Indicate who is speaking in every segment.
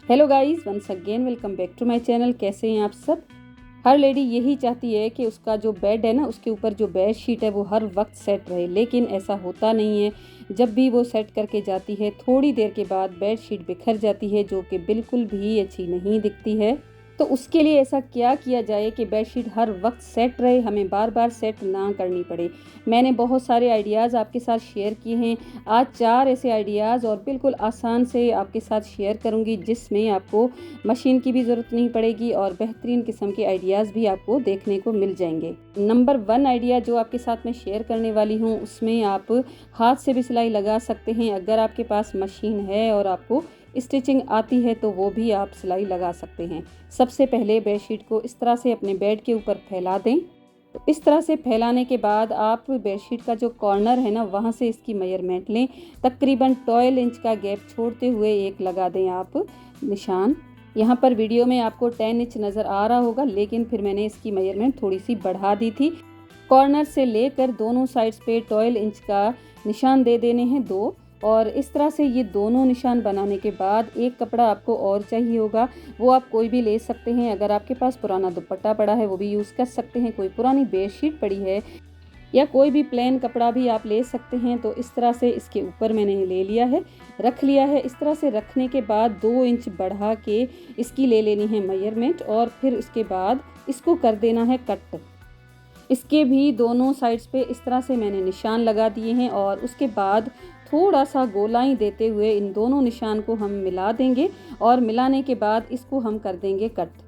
Speaker 1: Hello guys, once again welcome back to my channel. कैसे हैं आप सब। हर लेडी यही चाहती है कि उसका जो बेड है ना, उसके ऊपर जो बेड शीट है वो हर वक्त सेट रहे, लेकिन ऐसा होता नहीं है। जब भी वो सेट करके जाती है, थोड़ी देर के बाद बेड शीट बिखर जाती है, जो कि बिल्कुल भी अच्छी नहीं दिखती है। तो उसके लिए ऐसा क्या किया जाए कि बेडशीट हर वक्त सेट रहे, हमें बार बार सेट ना करनी पड़े। मैंने बहुत सारे आइडियाज़ आपके साथ शेयर किए हैं। आज 4 ऐसे आइडियाज़ और बिल्कुल आसान से आपके साथ शेयर करूंगी, जिसमें आपको मशीन की भी ज़रूरत नहीं पड़ेगी और बेहतरीन किस्म के आइडियाज़ भी आपको देखने को मिल जाएंगे। नंबर 1 आइडिया जो आपके साथ मैं शेयर करने वाली हूँ, उसमें आप हाथ से भी सिलाई लगा सकते हैं। अगर आपके पास मशीन है और आपको स्टिचिंग आती है तो वो भी आप सिलाई लगा सकते हैं। सबसे पहले बेडशीट को इस तरह से अपने बेड के ऊपर फैला दें। तो इस तरह से फैलाने के बाद आप बेडशीट का जो कॉर्नर है ना, वहाँ से इसकी मेजरमेंट लें। तकरीबन 12 इंच का गैप छोड़ते हुए एक लगा दें आप निशान। यहाँ पर वीडियो में आपको 10 इंच नज़र आ रहा होगा, लेकिन फिर मैंने इसकी मेजरमेंट थोड़ी सी बढ़ा दी थी। कॉर्नर से लेकर दोनों साइड्स पे 12 इंच का निशान दे देने हैं 2। और इस तरह से ये दोनों निशान बनाने के बाद एक कपड़ा आपको और चाहिए होगा, वो आप कोई भी ले सकते हैं। अगर आपके पास पुराना दुपट्टा पड़ा है वो भी यूज़ कर सकते हैं, कोई पुरानी बेडशीट पड़ी है या कोई भी प्लेन कपड़ा भी आप ले सकते हैं। तो इस तरह से इसके ऊपर मैंने ले लिया है, रख लिया है। इस तरह से रखने के बाद 2 इंच बढ़ा के इसकी ले लेनी है मेजरमेंट और फिर उसके बाद इसको कर देना है कट। इसके भी दोनों साइड्स पे इस तरह से मैंने निशान लगा दिए हैं और उसके बाद थोड़ा सा गोलाई देते हुए इन दोनों निशान को हम मिला देंगे और मिलाने के बाद इसको हम कर देंगे कट।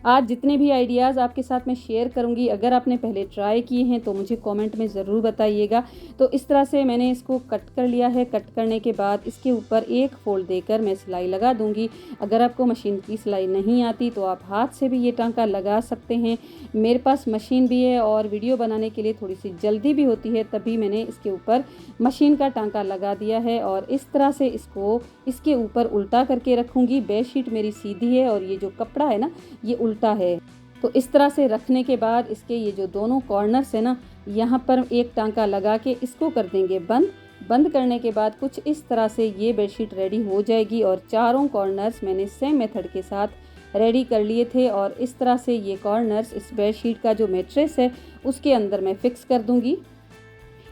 Speaker 1: आज जितने भी आइडियाज़ आपके साथ मैं शेयर करूंगी, अगर आपने पहले ट्राई किए हैं तो मुझे कमेंट में ज़रूर बताइएगा। तो इस तरह से मैंने इसको कट कर लिया है। कट करने के बाद इसके ऊपर एक फोल्ड देकर मैं सिलाई लगा दूंगी। अगर आपको मशीन की सिलाई नहीं आती तो आप हाथ से भी ये टांका लगा सकते हैं। मेरे पास मशीन भी है और वीडियो बनाने के लिए थोड़ी सी जल्दी भी होती है, तभी मैंने इसके ऊपर मशीन का टांका लगा दिया है। और इस तरह से इसको इसके ऊपर उल्टा करके रखूँगी। बेडशीट मेरी सीधी है और ये जो कपड़ा है ना, ये उल्टा है। तो इस तरह से रखने के बाद इसके ये जो दोनों कॉर्नर्स है ना, यहाँ पर एक टांका लगा के इसको कर देंगे बंद। बंद करने के बाद कुछ इस तरह से ये बेडशीट रेडी हो जाएगी। और चारों कॉर्नर्स मैंने सेम मेथड के साथ रेडी कर लिए थे। और इस तरह से ये कॉर्नर्स इस बेडशीट का जो मैट्रेस है उसके अंदर मैं फिक्स कर दूंगी।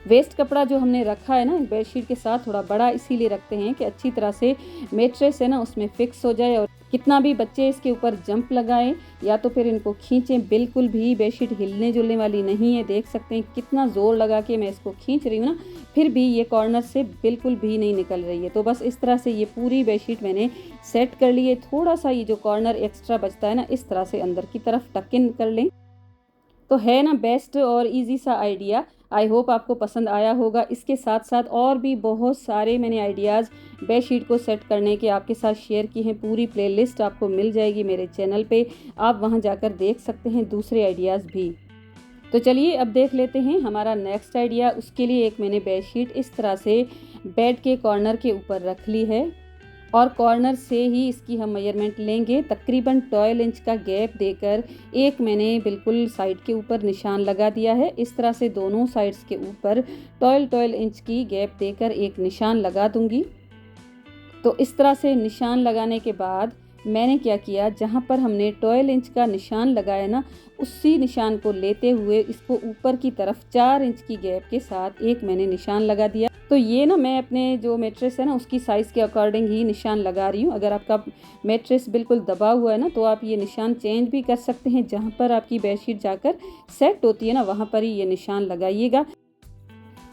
Speaker 1: वेस्ट कपड़ा जो हमने रखा है ना बेडशीट के साथ, थोड़ा बड़ा इसीलिए रखते हैं कि अच्छी तरह से मैट्रेस है ना उसमें फिक्स हो जाए। और कितना भी बच्चे इसके ऊपर जंप लगाएं या तो फिर इनको खींचें, बिल्कुल भी बेडशीट हिलने जुलने वाली नहीं है। देख सकते हैं कितना ज़ोर लगा के मैं इसको खींच रही हूँ ना, फिर भी ये कॉर्नर से बिल्कुल भी नहीं निकल रही है। तो बस इस तरह से ये पूरी बेडशीट मैंने सेट कर ली है। थोड़ा सा ये जो कॉर्नर एक्स्ट्रा बचता है ना, इस तरह से अंदर की तरफ टक इन कर लें। तो है ना बेस्ट और इजी सा आइडिया। आई होप आपको पसंद आया होगा। इसके साथ साथ और भी बहुत सारे मैंने आइडियाज़ बेडशीट को सेट करने के आपके साथ शेयर की हैं। पूरी प्लेलिस्ट आपको मिल जाएगी मेरे चैनल पे, आप वहां जाकर देख सकते हैं दूसरे आइडियाज़ भी। तो चलिए अब देख लेते हैं हमारा नेक्स्ट आइडिया। उसके लिए एक मैंने बेडशीट इस तरह से बेड के कॉर्नर के ऊपर रख ली है और कॉर्नर से ही इसकी हम मेजरमेंट लेंगे। तकरीबन 12 इंच का गैप देकर एक मैंने बिल्कुल साइड के ऊपर निशान लगा दिया है। इस तरह से दोनों साइड्स के ऊपर 12 इंच की गैप देकर एक निशान लगा दूंगी। तो इस तरह से निशान लगाने के बाद मैंने क्या किया, जहाँ पर हमने 12 इंच का निशान लगाया ना, उसी निशान को लेते हुए इसको ऊपर की तरफ 4 इंच की गैप के साथ एक मैंने निशान लगा दिया। तो ये ना मैं अपने जो मैट्रेस है ना उसकी साइज़ के अकॉर्डिंग ही निशान लगा रही हूँ। अगर आपका मैट्रेस बिल्कुल दबा हुआ है ना, तो आप ये निशान चेंज भी कर सकते हैं। जहाँ पर आपकी बेडशीट जाकर सेट होती है ना, वहाँ पर ही ये निशान लगाइएगा।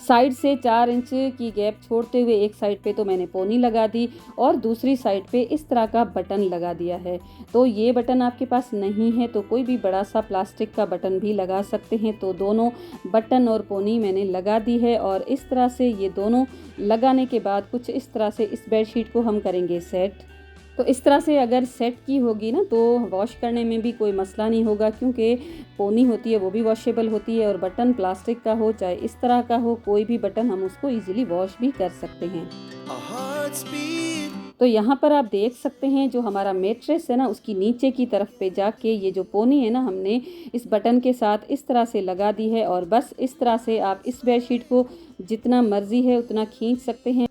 Speaker 1: साइड से 4 इंच की गैप छोड़ते हुए एक साइड पे तो मैंने पोनी लगा दी और दूसरी साइड पे इस तरह का बटन लगा दिया है। तो ये बटन आपके पास नहीं है तो कोई भी बड़ा सा प्लास्टिक का बटन भी लगा सकते हैं। तो दोनों बटन और पोनी मैंने लगा दी है और इस तरह से ये दोनों लगाने के बाद कुछ इस तरह से इस बेडशीट को हम करेंगे सेट। तो इस तरह से अगर सेट की होगी ना, तो वॉश करने में भी कोई मसला नहीं होगा, क्योंकि पोनी होती है वो भी वॉशेबल होती है। और बटन प्लास्टिक का हो चाहे इस तरह का हो, कोई भी बटन हम उसको इजीली वॉश भी कर सकते हैं। तो यहाँ पर आप देख सकते हैं जो हमारा मैट्रेस है ना, उसकी नीचे की तरफ पे जाके ये जो पोनी है ना, हमने इस बटन के साथ इस तरह से लगा दी है। और बस इस तरह से आप इस बेडशीट को जितना मर्जी है उतना खींच सकते हैं।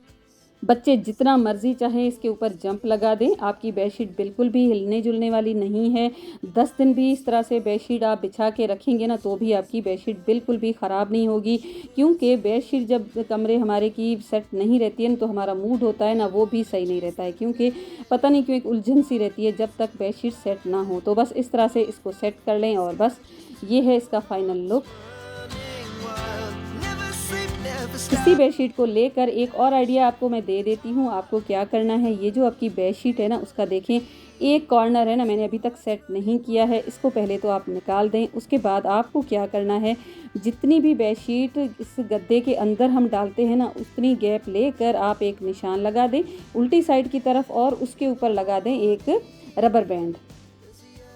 Speaker 1: बच्चे जितना मर्जी चाहे इसके ऊपर जंप लगा दें, आपकी बेडशीट बिल्कुल भी हिलने जुलने वाली नहीं है। 10 दिन भी इस तरह से बेडशीट आप बिछा के रखेंगे ना तो भी आपकी बेडशीट बिल्कुल भी ख़राब नहीं होगी, क्योंकि बेडशीट जब कमरे हमारे की सेट नहीं रहती है ना तो हमारा मूड होता है ना वो भी सही नहीं रहता है, क्योंकि पता नहीं क्यों एक उलझन सी रहती है जब तक बेडशीट सेट ना हो। तो बस इस तरह से इसको सेट कर लें और बस ये है इसका फाइनल लुक। इसी बेडशीट को लेकर एक और आइडिया आपको मैं दे देती हूँ। आपको क्या करना है, ये जो आपकी बेडशीट है ना उसका देखें एक कॉर्नर है ना मैंने अभी तक सेट नहीं किया है, इसको पहले तो आप निकाल दें। उसके बाद आपको क्या करना है, जितनी भी बेडशीट इस गद्दे के अंदर हम डालते हैं ना उतनी गैप लेकर आप एक निशान लगा दें उल्टी साइड की तरफ और उसके ऊपर लगा दें एक रबर बैंड।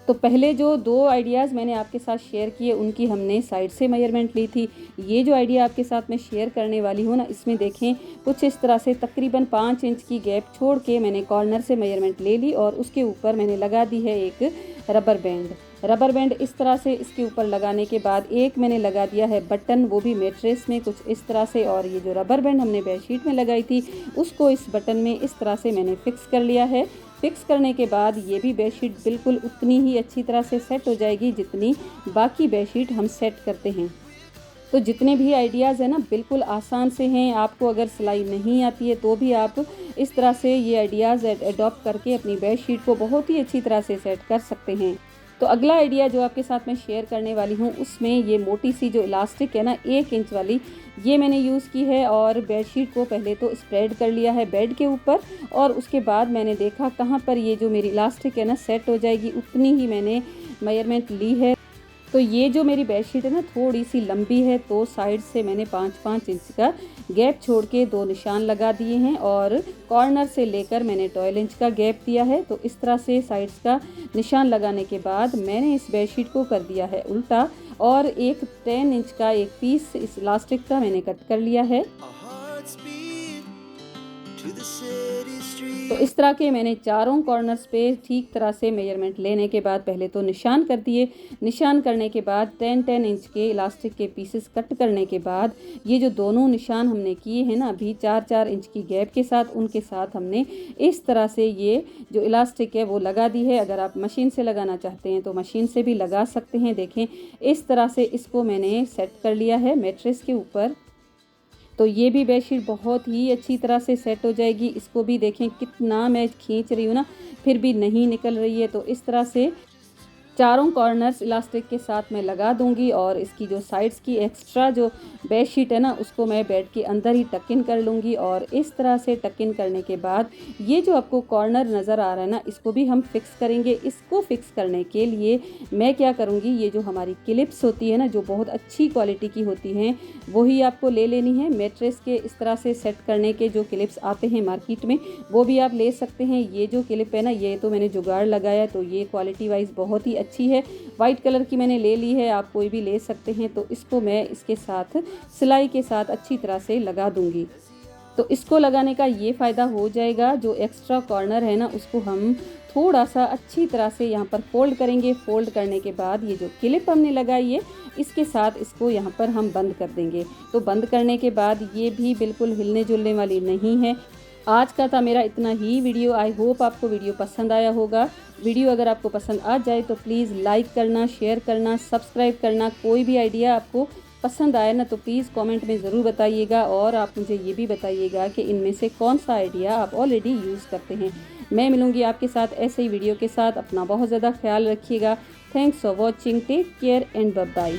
Speaker 1: तो पहले जो 2 आइडियाज़ मैंने आपके साथ शेयर किए उनकी हमने साइड से मेजरमेंट ली थी। ये जो आइडिया आपके साथ मैं शेयर करने वाली हूँ ना इसमें देखें कुछ इस तरह से तकरीबन 5 इंच की गैप छोड़ के मैंने कॉर्नर से मेजरमेंट ले ली और उसके ऊपर मैंने लगा दी है एक रबर बैंड। रबर बैंड इस तरह से इसके ऊपर लगाने के बाद एक मैंने लगा दिया है बटन, वो भी मैट्रेस में कुछ इस तरह से, और ये जो रबर बैंड हमने बेडशीट में लगाई थी उसको इस बटन में इस तरह से मैंने फिक्स कर लिया है। फिक्स करने के बाद ये भी बेडशीट बिल्कुल उतनी ही अच्छी तरह से सेट हो जाएगी जितनी बाकी बेडशीट हम सेट करते हैं। तो जितने भी आइडियाज़ हैं ना बिल्कुल आसान से हैं। आपको अगर सिलाई नहीं आती है तो भी आप इस तरह से ये आइडियाज़ एडॉप्ट करके अपनी बेडशीट को बहुत ही अच्छी तरह से सेट कर सकते हैं। तो अगला आइडिया जो आपके साथ मैं शेयर करने वाली हूँ उसमें ये मोटी सी जो इलास्टिक है ना 1 इंच वाली, ये मैंने यूज़ की है और बेडशीट को पहले तो स्प्रेड कर लिया है बेड के ऊपर और उसके बाद मैंने देखा कहाँ पर ये जो मेरी इलास्टिक है ना सेट हो जाएगी उतनी ही मैंने मेजरमेंट ली है। तो ये जो मेरी बेडशीट है ना थोड़ी सी लंबी है तो साइड से मैंने 5-5 इंच का गैप छोड़ के 2 निशान लगा दिए हैं और कॉर्नर से लेकर मैंने 12 इंच का गैप दिया है। तो इस तरह से साइड्स का निशान लगाने के बाद मैंने इस बेडशीट को कर दिया है उल्टा और एक 10 इंच का एक पीस इस इलास्टिक का मैंने कट कर लिया है। तो इस तरह के मैंने चारों कॉर्नर्स पे ठीक तरह से मेजरमेंट लेने के बाद पहले तो निशान कर दिए। निशान करने के बाद 10-10 इंच के इलास्टिक के पीसेस कट करने के बाद ये जो दोनों निशान हमने किए हैं ना अभी 4-4 इंच की गैप के साथ, उनके साथ हमने इस तरह से ये जो इलास्टिक है वो लगा दी है। अगर आप मशीन से लगाना चाहते हैं तो मशीन से भी लगा सकते हैं। देखें इस तरह से इसको मैंने सेट कर लिया है मैट्रेस के ऊपर। तो ये भी बेडशीट बहुत ही अच्छी तरह से सेट हो जाएगी। इसको भी देखें कितना मैं खींच रही हूँ ना फिर भी नहीं निकल रही है। तो इस तरह से चारों कॉर्नर्स इलास्टिक के साथ मैं लगा दूंगी और इसकी जो साइड्स की एक्स्ट्रा जो बेडशीट है ना उसको मैं बेड के अंदर ही टक इन कर लूँगी। और इस तरह से टक इन करने के बाद ये जो आपको कॉर्नर नज़र आ रहा है ना इसको भी हम फिक्स करेंगे। इसको फिक्स करने के लिए मैं क्या करूँगी, ये जो हमारी क्लिप्स होती है ना जो बहुत अच्छी क्वालिटी की होती हैं वही आपको ले लेनी है। मैट्रेस के इस तरह से सेट करने के जो क्लिप्स आते हैं मार्केट में वो भी आप ले सकते हैं। ये जो क्लिप है ना ये तो मैंने जुगाड़ लगाया तो ये क्वालिटी वाइज बहुत ही अच्छी है। वाइट कलर की मैंने ले ली है, आप कोई भी ले सकते हैं। तो इसको मैं इसके साथ सिलाई के साथ अच्छी तरह से लगा दूंगी। तो इसको लगाने का ये फ़ायदा हो जाएगा, जो एक्स्ट्रा कॉर्नर है ना उसको हम थोड़ा सा अच्छी तरह से यहाँ पर फोल्ड करेंगे। फोल्ड करने के बाद ये जो क्लिप हमने लगाई है इसके साथ इसको यहाँ पर हम बंद कर देंगे। तो बंद करने के बाद ये भी बिल्कुल हिलने जुलने वाली नहीं है। आज का था मेरा इतना ही वीडियो। आई होप आपको वीडियो पसंद आया होगा। वीडियो अगर आपको पसंद आ जाए तो प्लीज़ लाइक करना, शेयर करना, सब्सक्राइब करना। कोई भी आइडिया आपको पसंद आए ना तो प्लीज़ कमेंट में ज़रूर बताइएगा और आप मुझे ये भी बताइएगा कि इनमें से कौन सा आइडिया आप ऑलरेडी यूज़ करते हैं। मैं मिलूँगी आपके साथ ऐसे ही वीडियो के साथ। अपना बहुत ज़्यादा ख्याल रखिएगा। Thanks for watching, take care and bye bye.